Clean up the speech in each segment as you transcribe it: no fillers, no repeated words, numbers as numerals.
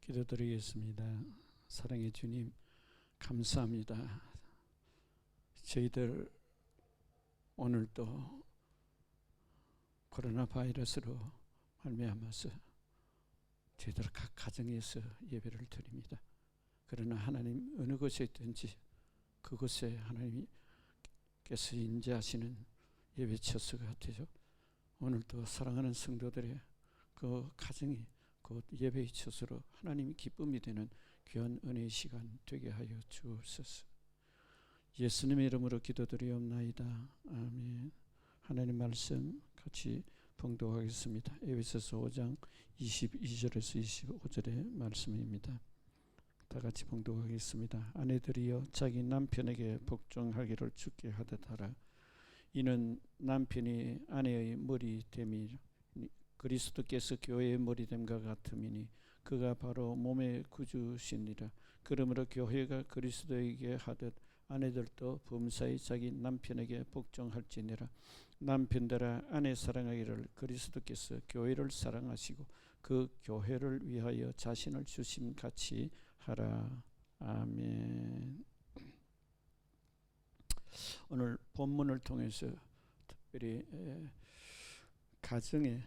기도드리겠습니다. 사랑의 주님, 감사합니다. 저희들 오늘도 코로나 바이러스로 말미암아서 저희들 각 가정에서 예배를 드립니다. 그러나 하나님 어느 곳에 있든지 그곳에 하나님께서 인자하시는 예배 처소가 되죠. 오늘도 사랑하는 성도들의 그 가정이 곧 예배의 처소로 하나님이 기쁨이 되는 귀한 은혜의 시간 되게 하여 주옵소서. 예수님의 이름으로 기도드리옵나이다. 아멘. 하나님 말씀 같이 봉독하겠습니다. 에베소서 5장 22절에서 25절의 말씀입니다. 다 같이 봉독하겠습니다. 아내들이여 자기 남편에게 복종하기를 주께 하듯 하라. 이는 남편이 아내의 머리됨이 그리스도께서 교회의 머리됨과 같음이니 그가 바로 몸의 구주시니라. 그러므로 교회가 그리스도에게 하듯 아내들도 범사에 자기 남편에게 복종할지니라. 남편들아 아내 사랑하기를 그리스도께서 교회를 사랑하시고 그 교회를 위하여 자신을 주심같이 하라. 아멘. 오늘 본문을 통해서 특별히 가정에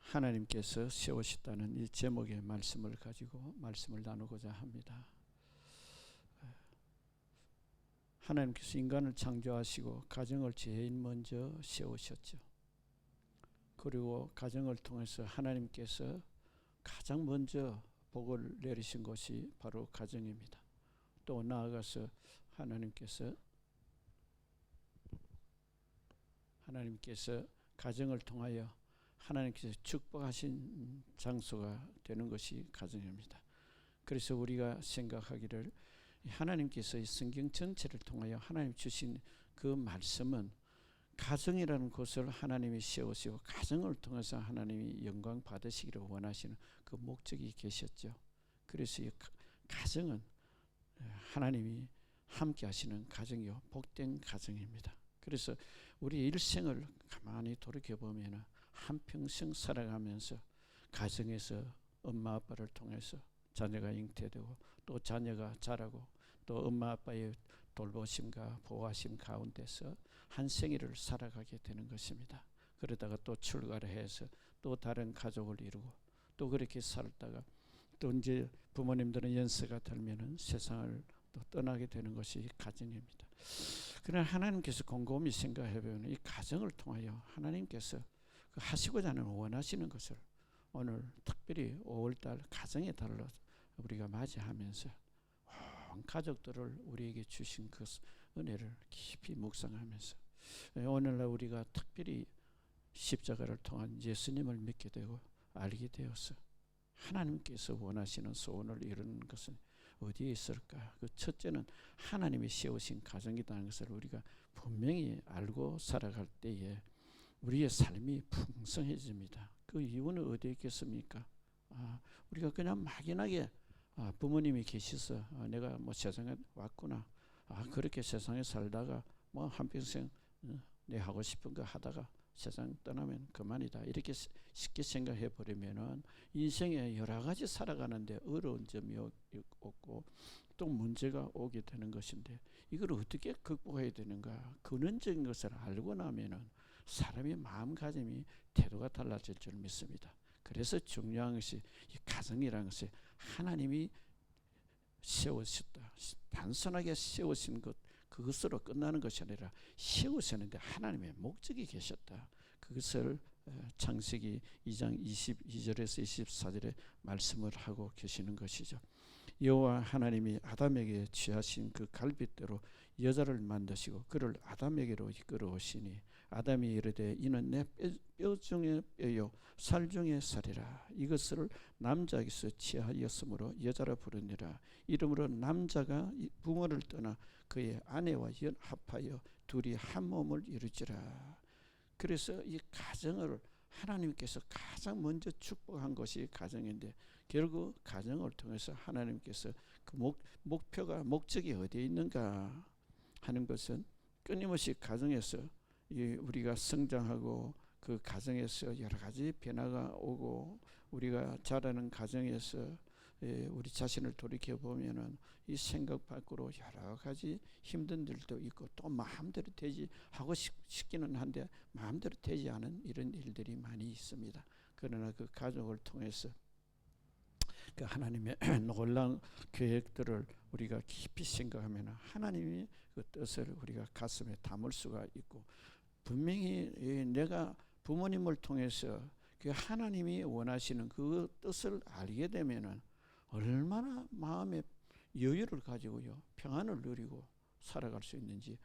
하나님께서 세우셨다는 이 제목의 말씀을 가지고 말씀을 나누고자 합니다. 하나님께서 인간을 창조하시고 가정을 제일 먼저 세우셨죠. 그리고 가정을 통해서 하나님께서 가장 먼저 복을 내리신 것이 바로 가정입니다. 또 나아가서 하나님께서 가정을 통하여 하나님께서 축복하신 장소가 되는 것이 가정입니다. 그래서 우리가 생각하기를 하나님께서 이 성경 전체를 통하여 하나님 주신 그 말씀은 가정이라는 곳을 하나님이 세우시고 가정을 통해서 하나님이 영광 받으시기를 원하시는 그 목적이 계셨죠. 그래서 이 가정은 하나님이 함께 하시는 가정이요 복된 가정입니다. 그래서 우리 일생을 가만히 돌이켜보면 한평생 살아가면서 가정에서 엄마 아빠를 통해서 자녀가 잉태되고 또 자녀가 자라고 또 엄마 아빠의 돌보심과 보호하심 가운데서 한 생일을 살아가게 되는 것입니다. 그러다가 또 출가를 해서 또 다른 가족을 이루고 또 그렇게 살다가 또 이제 부모님들은 연세가 들면은 세상을 또 떠나게 되는 것이 가정입니다. 그러나 하나님께서 곰곰이 생각해 보면 이 가정을 통하여 하나님께서 하시고자 하는 원하시는 것을 오늘 특별히 5월달 가정의 달로 우리가 맞이하면서 온 가족들을 우리에게 주신 그 은혜를 깊이 묵상하면서 오늘날 우리가 특별히 십자가를 통한 예수님을 믿게 되고 알게 되어서 하나님께서 원하시는 소원을 이루는 것은 어디에 있을까? 그 첫째는 하나님이 세우신 가정이라는 것을 우리가 분명히 알고 살아갈 때에 우리의 삶이 풍성해집니다. 그 이유는 어디에 있겠습니까? 우리가 그냥 막연하게 부모님이 계셔서 내가 뭐 세상에 왔구나. 그렇게 세상에 살다가 뭐 한평생 내 하고 싶은 거 하다가 세상 떠나면 그만이다. 이렇게 쉽게 생각해 버리면은 인생에 여러 가지 살아가는데 어려운 점이 없고 또 문제가 오게 되는 것인데 이걸 어떻게 극복해야 되는가? 근원적인 것을 알고 나면은 사람의 마음가짐이 태도가 달라질 줄 믿습니다. 그래서 중요한 것이 이 가정이라는 것이 하나님이 세우셨다. 단순하게 세우신 것 그것으로 끝나는 것이 아니라 세우셨는데 하나님의 목적이 계셨다. 그것을 창세기 2장 22절에서 24절에 말씀을 하고 계시는 것이죠. 여호와 하나님이 아담에게 취하신 그 갈빗대로 여자를 만드시고 그를 아담에게로 이끌어 오시니 아담이 이르되 이는 내 뼈 중에 뼈요 살 중에 살이라. 이것을 남자에게서 취하였으므로 여자라 부르니라. 이러므로 남자가 부모를 떠나 그의 아내와 연합하여 둘이 한 몸을 이루지라. 그래서 이 가정을 하나님께서 가장 먼저 축복한 것이 가정인데 결국 가정을 통해서 하나님께서 그 목표가 목적이 어디에 있는가 하는 것은 끊임없이 가정에서 우리가 성장하고 그 가정에서 여러 가지 변화가 오고 우리가 자라는 가정에서 우리 자신을 돌이켜 보면은 이 생각 밖으로 여러 가지 힘든 일도 있고 또 마음대로 되지 하고 싶기는 한데 마음대로 되지 않은 이런 일들이 많이 있습니다. 그러나 그 가족을 통해서 그 하나님의 놀라운 계획들을 우리가 깊이 생각하면 하나님의 그 뜻을 우리가 가슴에 담을 수가 있고 분명히 내가 부모님을 통해서 그 하나님이 원하시는 그 뜻을 알게 되면은 얼마나 마음의 여유를 가지고요 평안을 누리고 살아갈 수 있는지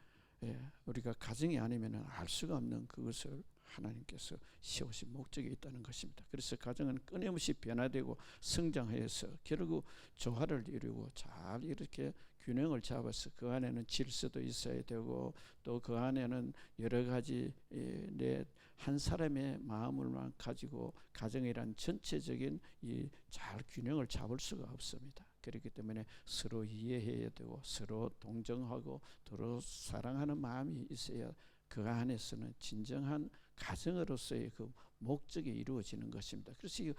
우리가 가정이 아니면 알 수가 없는 그것을 하나님께서 세우신 목적이 있다는 것입니다. 그래서 가정은 끊임없이 변화되고 성장해서 결국 조화를 이루고 잘 이렇게 균형을 잡아서 그 안에는 질서도 있어야 되고 또 그 안에는 여러 가지 내 한 사람의 마음을만 가지고 가정이란 전체적인 이 잘 균형을 잡을 수가 없습니다. 그렇기 때문에 서로 이해해야 되고 서로 동정하고 서로 사랑하는 마음이 있어야 그 안에서는 진정한 가정으로서의 그 목적이 이루어지는 것입니다. 그래서 이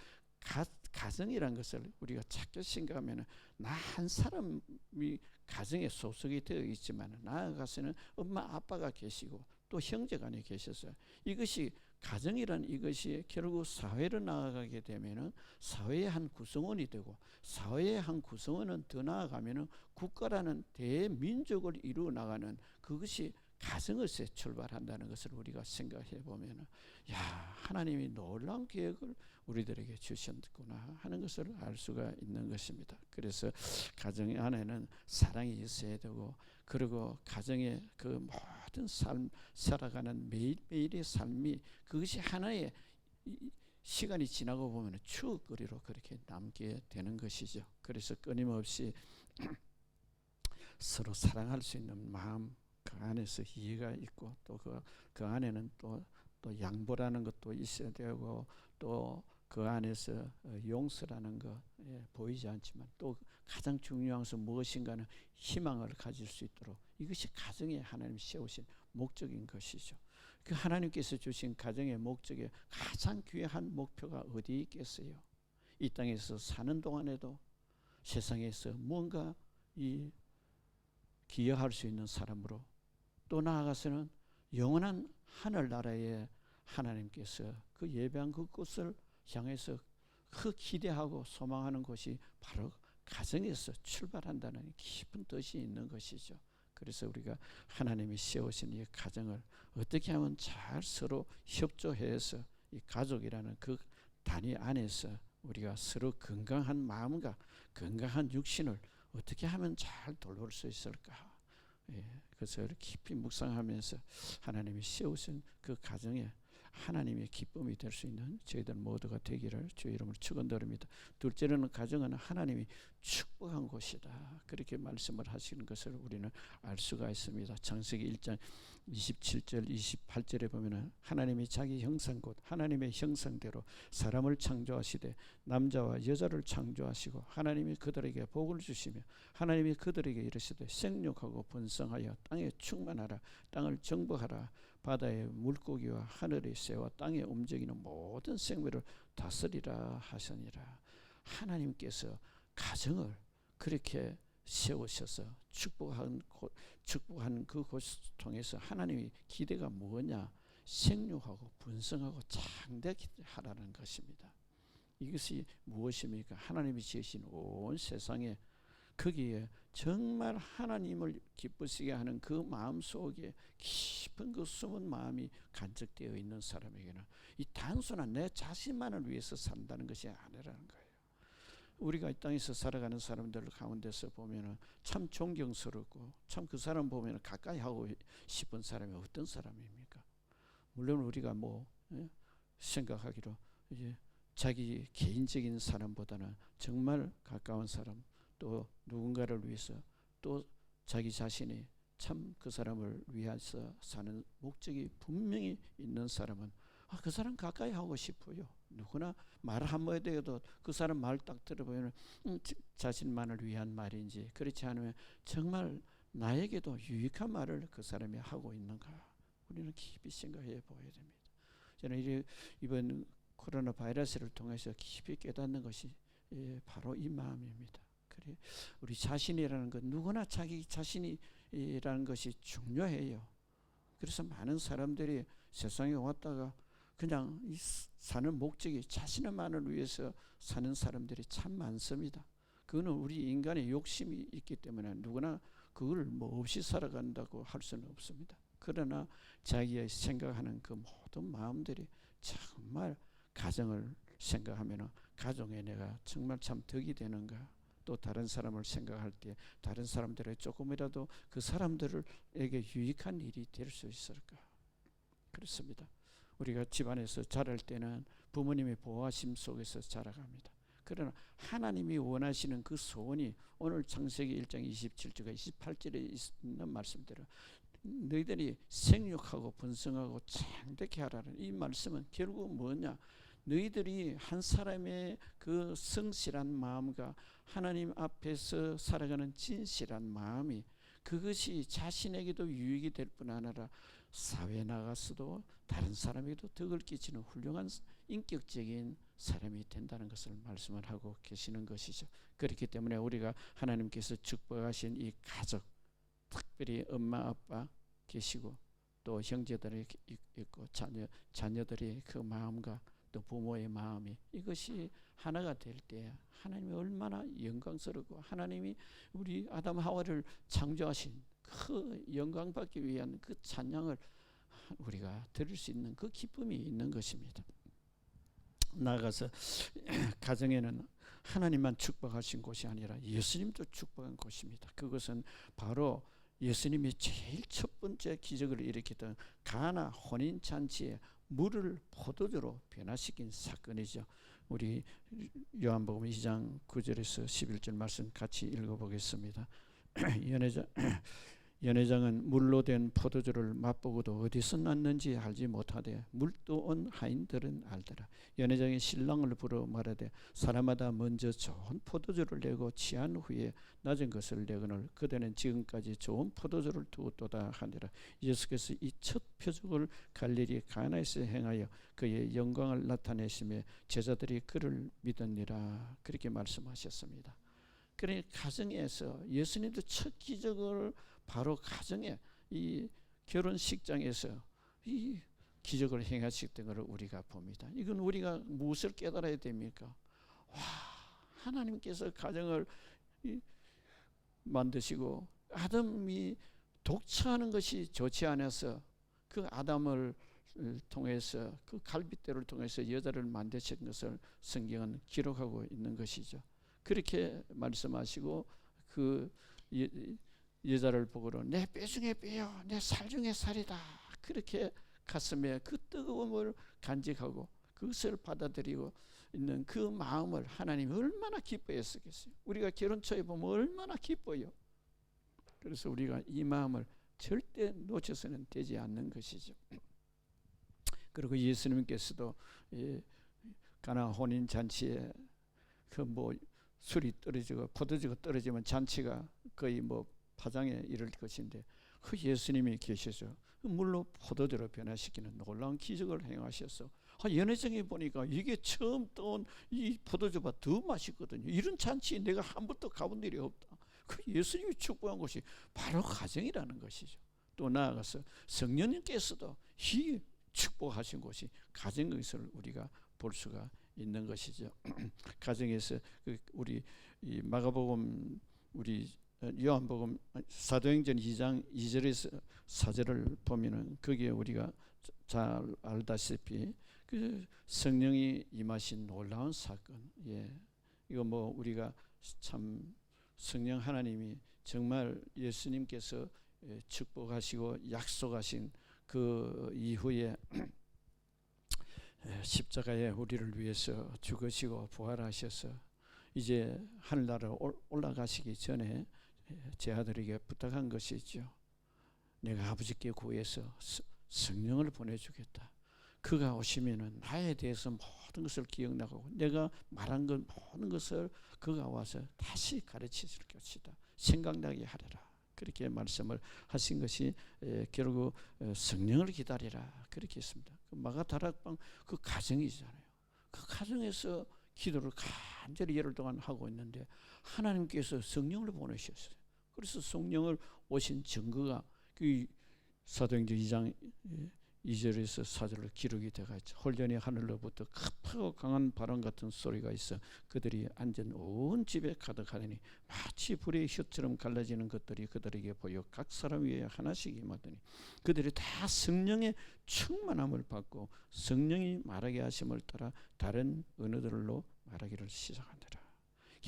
가정이란 것을 우리가 작게 생각하면 나 한 사람이 가정에 소속이 되어 있지만 나아가서는 엄마 아빠가 계시고 또 형제간에 계셔서 이것이 가정이란 이것이 결국 사회로 나아가게 되면은 사회의 한 구성원이 되고 사회의 한 구성원은 더 나아가면은 국가라는 대민족을 이루어 나가는 그것이 가정에서 출발한다는 것을 우리가 생각해 보면은 야 하나님이 놀라운 계획을 우리들에게 주셨구나 하는 것을 알 수가 있는 것입니다. 그래서 가정 안에는 사랑이 있어야 되고 그리고 가정의 그 모든 삶 살아가는 매일매일의 삶이 그것이 하나의 시간이 지나고 보면 추억거리로 그렇게 남게 되는 것이죠. 그래서 끊임없이 서로 사랑할 수 있는 마음 그 안에서 이해가 있고 또 그 안에는 또 양보라는 것도 있어야 되고 또 그 안에서 용서라는 것 보이지 않지만 또 가장 중요한 것은 무엇인가는 희망을 가질 수 있도록 이것이 가정에 하나님 세우신 목적인 것이죠. 그 하나님께서 주신 가정의 목적에 가장 귀한 목표가 어디에 있겠어요? 이 땅에서 사는 동안에도 세상에서 뭔가 이 기여할 수 있는 사람으로 또 나아가서는 영원한 하늘나라에 하나님께서 그 예배한 그곳을 향해서 그 기대하고 소망하는 것이 바로 가정에서 출발한다는 깊은 뜻이 있는 것이죠. 그래서 우리가 하나님이 세우신 이 가정을 어떻게 하면 잘 서로 협조해서 이 가족이라는 그 단위 안에서 우리가 서로 건강한 마음과 건강한 육신을 어떻게 하면 잘 돌볼 수 있을까? 그래서 깊이 묵상하면서 하나님이 세우신 그 가정에 하나님의 기쁨이 될 수 있는 저희들 모두가 되기를 주의 이름으로 축원드립니다. 둘째로는 가정은 하나님이 축복한 곳이다. 그렇게 말씀을 하시는 것을 우리는 알 수가 있습니다. 창세기 1장 27절 28절에 보면은 하나님이 자기 형상 곧 하나님의 형상대로 사람을 창조하시되 남자와 여자를 창조하시고 하나님이 그들에게 복을 주시며 하나님이 그들에게 이르시되 생육하고 번성하여 땅에 충만하라 땅을 정복하라 바다의 물고기와 하늘의 새와 땅에 움직이는 모든 생물을 다스리라 하시니라. 하나님께서 가정을 그렇게 세우셔서 축복한 그곳을 통해서 하나님의 기대가 뭐냐? 생육하고 분성하고 창대하라는 것입니다. 이것이 무엇입니까? 하나님이 지으신 온 세상에 거기에 정말 하나님을 기쁘시게 하는 그 마음 속에 깊은 그 숨은 마음이 간직되어 있는 사람에게는 이 단순한 내 자신만을 위해서 산다는 것이 아니라는 거예요. 우리가 이 땅에서 살아가는 사람들 가운데서 보면은 참 존경스럽고 참 그 사람 보면 가까이 하고 싶은 사람이 어떤 사람입니까? 물론 우리가 생각하기로 이제 자기 개인적인 사람보다는 정말 가까운 사람 또 누군가를 위해서 또 자기 자신이 참 그 사람을 위해서 사는 목적이 분명히 있는 사람은 그 사람 가까이 하고 싶어요. 누구나 말 한마디 해도 그 사람 말 딱 들어보면 자신만을 위한 말인지 그렇지 않으면 정말 나에게도 유익한 말을 그 사람이 하고 있는가 우리는 깊이 생각해 보아야 됩니다. 저는 이번 코로나 바이러스를 통해서 깊이 깨닫는 것이 바로 이 마음입니다. 그래, 우리 자신이라는 것, 누구나 자기 자신이라는 것이 중요해요. 그래서 많은 사람들이 세상에 왔다가 그냥 사는 목적이 자신만을 위해서 사는 사람들이 참 많습니다. 그거는 우리 인간의 욕심이 있기 때문에 누구나 그걸 뭐 없이 살아간다고 할 수는 없습니다. 그러나 자기의 생각하는 그 모든 마음들이 정말 가정을 생각하면 가정에 내가 정말 참 덕이 되는가, 또 다른 사람을 생각할 때 다른 사람들의 조금이라도 그 사람들에게 유익한 일이 될 수 있을까. 그렇습니다. 우리가 집안에서 자랄 때는 부모님의 보호하심 속에서 자라갑니다. 그러나 하나님이 원하시는 그 소원이 오늘 창세기 1장 27절과 28절에 있는 말씀대로 너희들이 생육하고 번성하고 창대케 하라는 이 말씀은 결국 뭐냐, 너희들이 한 사람의 그 성실한 마음과 하나님 앞에서 살아가는 진실한 마음이 그것이 자신에게도 유익이 될 뿐 아니라 사회에 나가서도 다른 사람에게도 덕을 끼치는 훌륭한 인격적인 사람이 된다는 것을 말씀을 하고 계시는 것이죠. 그렇기 때문에 우리가 하나님께서 축복하신 이 가족, 특별히 엄마 아빠 계시고 또 형제들이 있고 자녀들이 그 마음과 또 부모의 마음이 이것이 하나가 될 때 하나님이 얼마나 영광스럽고 하나님이 우리 아담 하와를 창조하신 그 영광 받기 위한 그 찬양을 우리가 들을 수 있는 그 기쁨이 있는 것입니다. 나아가서 가정에는 하나님만 축복하신 곳이 아니라 예수님도 축복한 곳입니다. 그것은 바로 예수님이 제일 첫 번째 기적을 일으켰던 가나 혼인잔치에 물을 포도주로 변화시킨 사건이죠. 우리 요한복음 2장 9절에서 11절 말씀 같이 읽어보겠습니다. 연회장은 물로 된 포도주를 맛보고도 어디서 났는지 알지 못하되 물도 온 하인들은 알더라. 연회장이 신랑을 부르 말하되 사람마다 먼저 좋은 포도주를 내고 취한 후에 낮은 것을 내거늘 그대는 지금까지 좋은 포도주를 두었도다 하니라. 예수께서 이 첫 표적을 갈릴리 가나에서 행하여 그의 영광을 나타내시며 제자들이 그를 믿었니라. 그렇게 말씀하셨습니다. 그러니까 가정에서 예수님도 첫 기적을 바로 가정에 이 결혼식장에서 이 기적을 행하셨던 것을 우리가 봅니다. 이건 우리가 무엇을 깨달아야 됩니까? 와, 하나님께서 가정을 만드시고 아담이 독처하는 것이 좋지 않아서 그 아담을 통해서 그 갈빗대를 통해서 여자를 만드신 것을 성경은 기록하고 있는 것이죠. 그렇게 말씀하시고 그 여자를 보고로 내 뼈 중에 뼈요 내 살 중에 살이다. 그렇게 가슴에 그 뜨거움을 간직하고 그것을 받아들이고 있는 그 마음을 하나님이 얼마나 기뻐했었겠어요. 우리가 결혼 초에 보면 얼마나 기뻐요. 그래서 우리가 이 마음을 절대 놓쳐서는 되지 않는 것이죠. 그리고 예수님께서도 가나 혼인 잔치에 그 뭐 술이 떨어지고 포도주가 떨어지면 잔치가 거의 뭐 파장에 이를 것인데 그 예수님이 계셔서 물로 포도주로 변화시키는 놀라운 기적을 행하셔서 연회장에 보니까 이게 처음 떠온 이 포도주가 더 맛있거든요. 이런 잔치 내가 한 번도 가본 일이 없다. 그 예수님이 축복한 것이 바로 가정이라는 것이죠. 또 나아가서 성령님께서도 이 축복하신 것이 가정인 것을 우리가 볼 수가 있는 것이죠. 가정에서 우리 이 마가복음 우리 요한복음 사도행전 2장 2절에서 4절을 보면은 거기에 우리가 잘 알다시피 그 성령이 임하신 놀라운 사건, 이거 뭐 우리가 참 성령 하나님이 정말 예수님께서 축복하시고 약속하신 그 이후에 십자가에 우리를 위해서 죽으시고 부활하셔서 이제 하늘나라로 올라가시기 전에 제 아들에게 부탁한 것이죠. 내가 아버지께 구해서 성령을 보내주겠다. 그가 오시면은 나에 대해서 모든 것을 기억나고 내가 말한 것 모든 것을 그가 와서 다시 가르치실 것이다. 생각나게 하리라. 그렇게 말씀을 하신 것이 결국 성령을 기다리라 그렇게 했습니다. 마가다락방 그 가정이잖아요. 그 가정에서 기도를 간절히 열흘 동안 하고 있는데 하나님께서 성령을 보내셨어요. 그래서 성령을 오신 증거가 그 사도행전 2장 2절에서 4절로 기록이 되어 있죠. 홀전히 하늘로부터 크고 강한 바람 같은 소리가 있어 그들이 앉은 온 집에 가득하더니 마치 불의 혓처럼 갈라지는 것들이 그들에게 보여 각 사람 위에 하나씩 임하더니 그들이 다 성령의 충만함을 받고 성령이 말하게 하심을 따라 다른 언어들로 말하기를 시작하더라.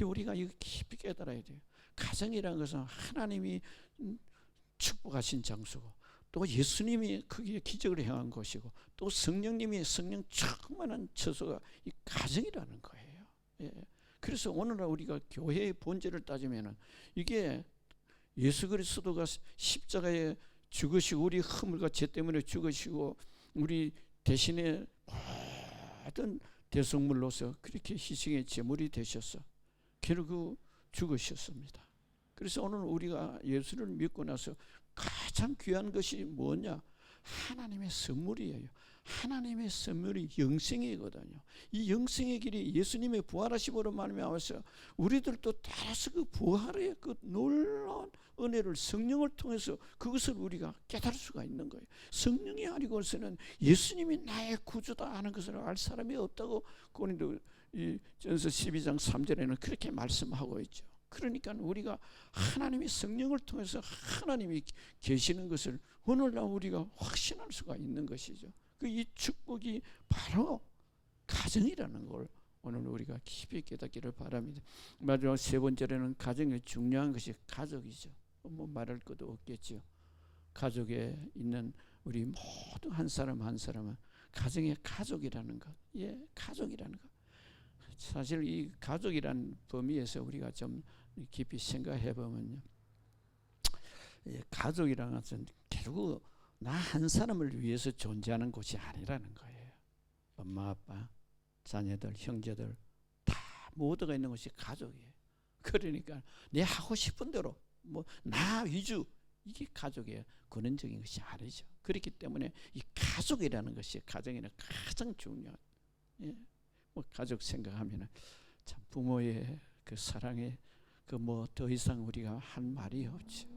우리가 이거 깊이 깨달아야 돼요. 가정이라는 것은 하나님이 축복하신 장소고 또 예수님이 거기에 기적을 행한 것이고 또 성령님이 성령 충만한 처소가 이 가정이라는 거예요. 예. 그래서 오늘날 우리가 교회의 본질을 따지면은 이게 예수 그리스도가 십자가에 죽으시고 우리 허물과 죄 때문에 죽으시고 우리 대신에 모든 대속물로서 그렇게 희생의 제물이 되셔서 결국 죽으셨습니다. 그래서 오늘 우리가 예수를 믿고 나서 가장 귀한 것이 뭐냐? 하나님의 선물이에요. 하나님의 선물이 영생이거든요. 이 영생의 길이 예수님의 부활하심으로 말미암아서 우리들도 따라서 그 부활의 그 놀라운 은혜를 성령을 통해서 그것을 우리가 깨달을 수가 있는 거예요. 성령이 아니고서는 예수님이 나의 구주다 하는 것을 알 사람이 없다고 고린도 전서 12장 3절에는 그렇게 말씀하고 있죠. 그러니까 우리가 하나님이 성령을 통해서 하나님이 계시는 것을 오늘날 우리가 확신할 수가 있는 것이죠. 이 축복이 바로 가정이라는 걸 오늘 우리가 깊이 깨닫기를 바랍니다. 마지막 세 번째로는 가정의 중요한 것이 가족이죠. 뭐 말할 것도 없겠죠. 가족에 있는 우리 모두 한 사람 한 사람은 가정의 가족이라는 것, 예, 가족이라는 것. 사실 이 가족이란 범위에서 우리가 좀 깊이 생각해 보면요, 가족이라는 것은 결국 나 한 사람을 위해서 존재하는 곳이 아니라는 거예요. 엄마, 아빠, 자녀들, 형제들 다 모두가 있는 것이 가족이에요. 그러니까 내 하고 싶은 대로 뭐 나 위주 이게 가족의 근원적인 것이 아니죠. 그렇기 때문에 이 가족이라는 것이 가정에는 가장 중요한. 예. 뭐 가족 생각하면은 참 부모의 그 사랑에 그 뭐 더 이상 우리가 할 말이 없죠.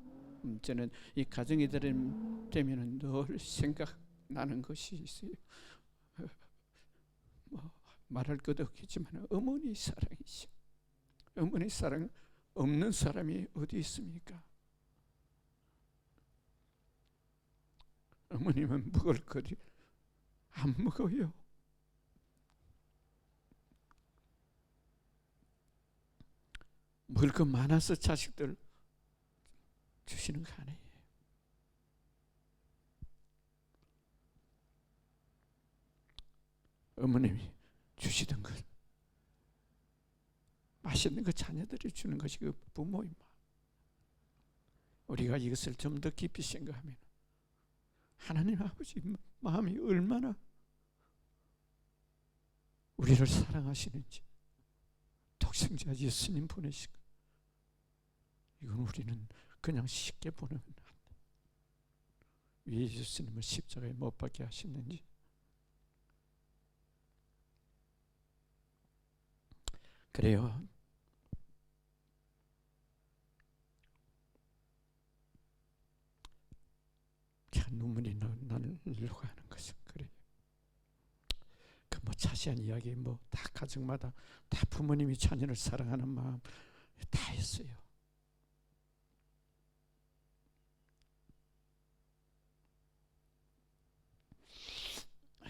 저는 이 가정이 되면은 늘 생각나는 것이 있어요. 뭐 말할 것도 없겠지만 어머니 사랑이죠. 어머니 사랑 없는 사람이 어디 있습니까? 어머님은 먹을 거리 안 먹어요. 먹을 거 많아서 자식들 주시는 거 아니에요. 어머님이 주시던 것, 맛있는 거 자녀들이 주는 것이 그 부모의 마음. 우리가 이것을 좀 더 깊이 생각하면 하나님 아버지 마음이 얼마나 우리를 사랑하시는지, 독생자 예수님 보내시고 이건 우리는 그냥 쉽게 보내면 안 돼. 왜 예수님을 십자가에 못 박게 하셨는지. 그래요. 참 눈물이 나는 가는 것은 그래요. 그 뭐 자세한 이야기 뭐 다 가정마다 다 부모님이 자녀를 사랑하는 마음 다 있어요.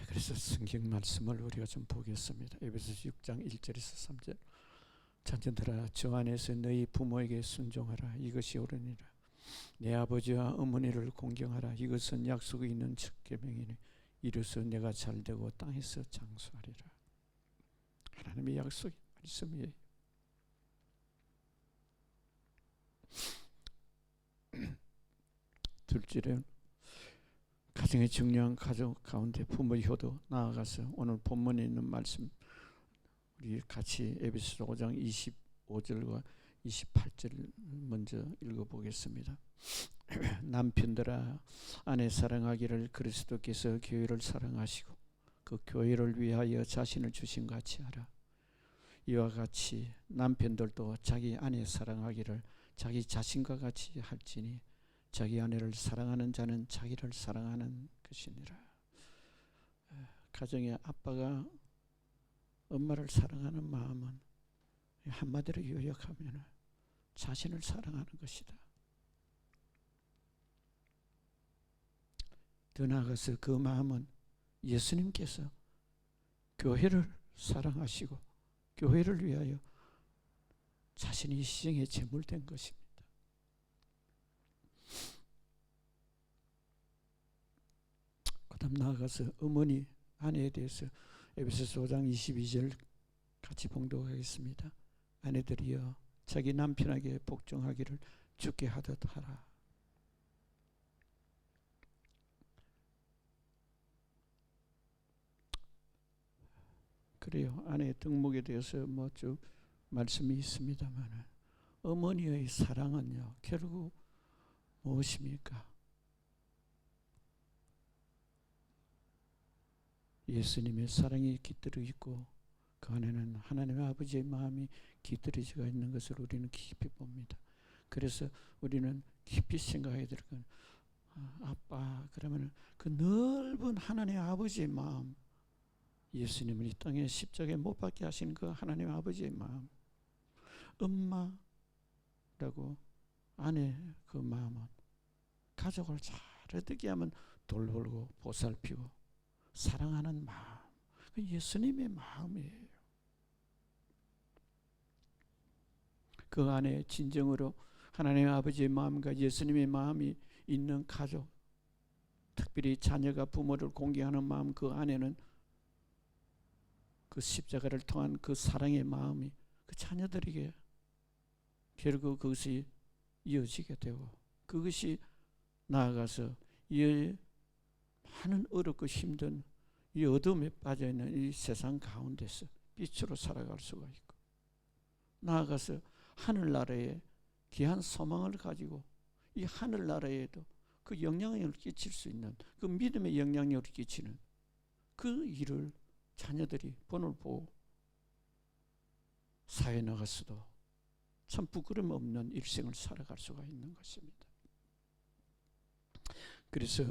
그래서 성경 말씀을 우리가 좀 보겠습니다. 에베소서 6장 1절에서 3절. 자녀들아 주 안에서 너희 부모에게 순종하라. 이것이 옳으니라. 내 아버지와 어머니를 공경하라. 이것은 약속이 있는 첫 계명이니 이로써 내가 잘되고 땅에서 장수하리라. 하나님의 약속이 말씀이에요. 둘째는 가정의 중요한 가족 가운데 부모 효도 나아가서 오늘 본문에 있는 말씀 우리 같이 에베소서 5장 25절과 28절 먼저 읽어보겠습니다. 남편들아 아내 사랑하기를 그리스도께서 교회를 사랑하시고 그 교회를 위하여 자신을 주신 것 같이 하라. 이와 같이 남편들도 자기 아내 사랑하기를 자기 자신과 같이 할지니 자기 아내를 사랑하는 자는 자기를 사랑하는 것이니라. 가정의 아빠가 엄마를 사랑하는 마음은 한마디로 요약하면 자신을 사랑하는 것이다. 더 나아가서 그 마음은 예수님께서 교회를 사랑하시고 교회를 위하여 자신이 희생의 제물된 것입니다. 그 다음 나아가서 어머니 아내에 대해서 에베소서 5장 22절 같이 봉독하겠습니다. 아내들이여 자기 남편에게 복종하기를 주께 하듯 하라. 그래요. 아내의 덕목에 대해서 뭐 쭉 말씀이 있습니다만 어머니의 사랑은요 결국 무엇입니까? 예수님의 사랑이 깃들어 있고 그 안에는 하나님의 아버지의 마음이 깃들어져 있는 것을 우리는 깊이 봅니다. 그래서 우리는 깊이 생각해야 될 건 아빠 그러면 그 넓은 하나님의 아버지의 마음, 예수님을 이 땅에 십자가에 못 박게 하신 그 하나님의 아버지의 마음, 엄마라고 아내 그 마음은 가족을 잘 어떻게 하면 돌보고 보살피고 사랑하는 마음, 그 예수님의 마음이에요. 그 안에 진정으로 하나님의 아버지의 마음과 예수님의 마음이 있는 가족, 특별히 자녀가 부모를 공경하는 마음, 그 안에는 그 십자가를 통한 그 사랑의 마음이 그 자녀들에게 결국 그것이 이어지게 되고 그것이 나아가서 이 많은 어렵고 힘든 이 어둠에 빠져있는 이 세상 가운데서 빛으로 살아갈 수가 있고 나아가서 하늘나라에 귀한 소망을 가지고 이 하늘나라에도 그 영향력을 끼칠 수 있는 그 믿음의 영향력을 끼치는 그 일을 자녀들이 본을 보고 사회에 나가서도 참 부끄럼 없는 일생을 살아갈 수가 있는 것입니다. 그래서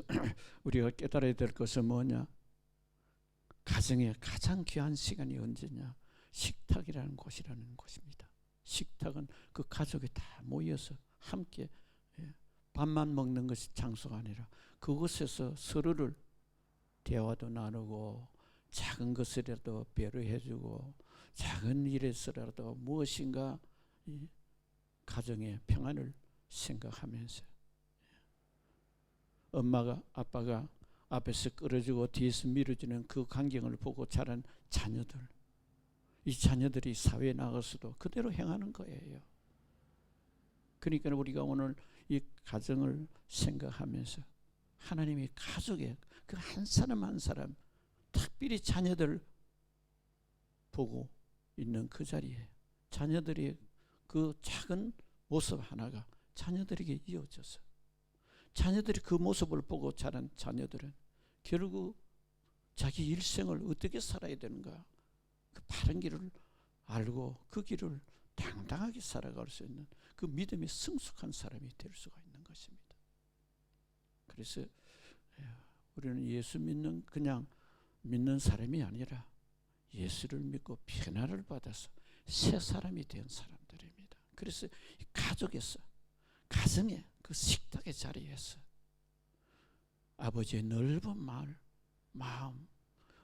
우리가 깨달아야 될 것은 뭐냐? 가정의 가장 귀한 시간이 언제냐? 식탁이라는 곳이라는 것입니다. 식탁은 그 가족이 다 모여서 함께 밥만 먹는 것이 장소가 아니라 그곳에서 서로를 대화도 나누고 작은 것이라도 배려해주고 작은 일에서라도 무엇인가 이 가정의 평안을 생각하면서 엄마가 아빠가 앞에서 끌어주고 뒤에서 밀어주는 그 광경을 보고 자란 자녀들, 이 자녀들이 사회에 나가서도 그대로 행하는 거예요. 그러니까 우리가 오늘 이 가정을 생각하면서 하나님이 가족의 그 한 사람 한 사람 특별히 자녀들 보고 있는 그 자리에 자녀들이 그 작은 모습 하나가 자녀들에게 이어져서 자녀들이 그 모습을 보고 자란 자녀들은 결국 자기 일생을 어떻게 살아야 되는가 그 바른 길을 알고 그 길을 당당하게 살아갈 수 있는 그 믿음이 성숙한 사람이 될 수가 있는 것입니다. 그래서 우리는 예수 믿는 그냥 믿는 사람이 아니라 예수를 믿고 변화를 받아서 새 사람이 된 사람들입니다. 그래서 가족에서 가정의 그 식탁의 자리에서 아버지의 넓은 마음,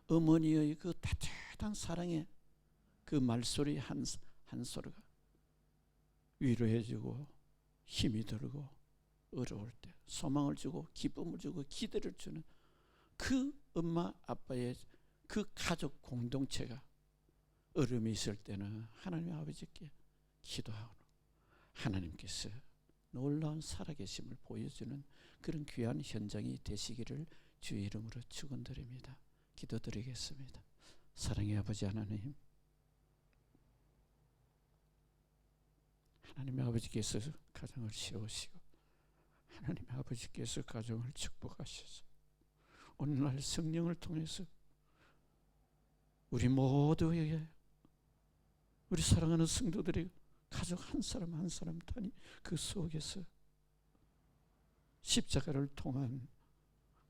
어머니의 그 따뜻한 사랑의 그 말소리 한 소리가 위로해주고 힘이 들고 어려울 때 소망을 주고 기쁨을 주고 기대를 주는 그 엄마 아빠의 그 가족 공동체가 어려움이 있을 때는 하나님 아버지께 기도하고 하나님께서 놀라운 살아계심을 보여주는 그런 귀한 현장이 되시기를 주의 이름으로 축원드립니다. 기도드리겠습니다. 사랑의 아버지 하나님, 하나님의 아버지께서 가정을 세우시고 하나님의 아버지께서 가정을 축복하셔서 오늘날 성령을 통해서 우리 모두에게, 우리 사랑하는 성도들이 가족 한 사람 한 사람 단위 그 속에서 십자가를 통한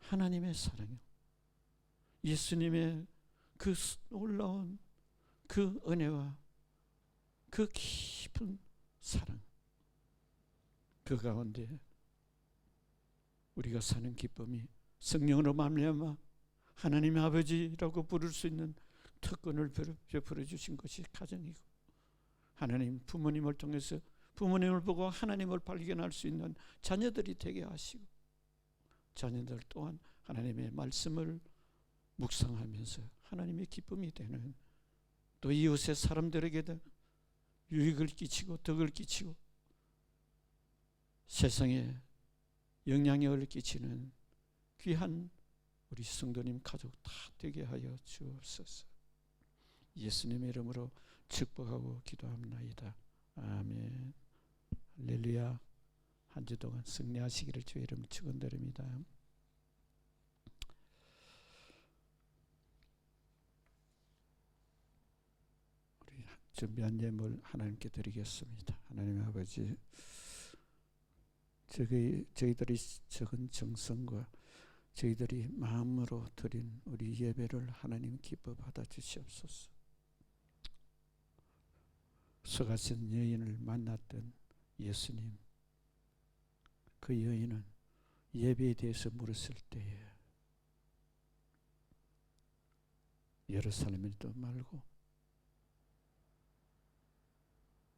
하나님의 사랑이요, 예수님의 그 놀라운 그 은혜와 그 깊은 사랑, 그 가운데 우리가 사는 기쁨이 성령으로 말미암아 하나님의 아버지라고 부를 수 있는 특권을 베풀어 주신 것이 가정이고, 하나님 부모님을 통해서 부모님을 보고 하나님을 발견할 수 있는 자녀들이 되게 하시고, 자녀들 또한 하나님의 말씀을 묵상하면서 하나님의 기쁨이 되는, 또 이웃의 사람들에게도 유익을 끼치고 덕을 끼치고 세상에 영향력을 끼치는 귀한 우리 성도님 가족 다 되게 하여 주옵소서. 예수님의 이름으로 축복하고 기도합나이다. 아멘. 할렐루야. 한 주 동안 승리하시기를 주의 이름으로 축원드립니다. 우리 준비한 예물 하나님께 드리겠습니다. 하나님 아버지, 저희들이 적은 정성과 저희들이 마음으로 드린 우리 예배를 하나님 기뻐 받아 주시옵소서. 서가신 여인을 만났던 예수님, 그 여인은 예배에 대해서 물었을 때에 예루살렘에도 말고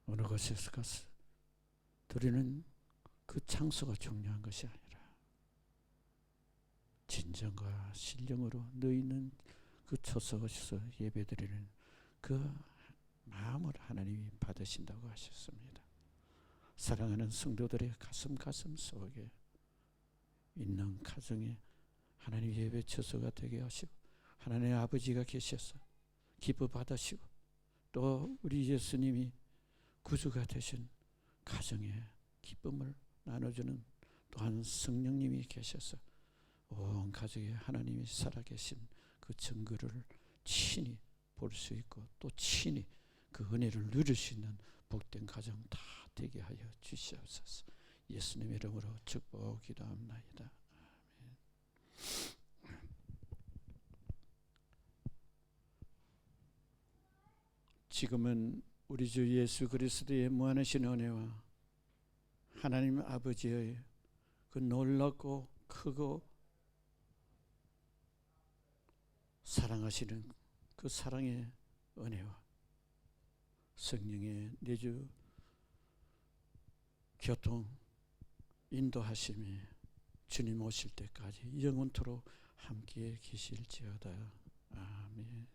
어느 곳에서 가서 드리는 그 장소가 중요한 것이 아니라 진정과 신령으로 너희는 그 초석에서 예배드리는 그 마음을 하나님이 받으신다고 하셨습니다. 사랑하는 성도들의 가슴 속에 있는 가정에 하나님 예배 처소가 되게 하시고, 하나님의 아버지가 계셔서 기뻐 받으시고, 또 우리 예수님이 구주가 되신 가정에 기쁨을 나눠주는 또한 성령님이 계셔서 온 가족에 하나님이 살아계신 그 증거를 친히 볼 수 있고, 또 친히 그 은혜를 누릴 수 있는 복된 가정 다 되게 하여 주시옵소서. 예수님의 이름으로 축복 기도합나이다. 아멘. 지금은 우리 주 예수 그리스도의 무한하신 은혜와 하나님 아버지의 그 놀랍고 크고 사랑하시는 그 사랑의 은혜와 성령의 내주 교통 인도하심이 주님 오실 때까지 영원토록 함께 계실지어다. 아멘.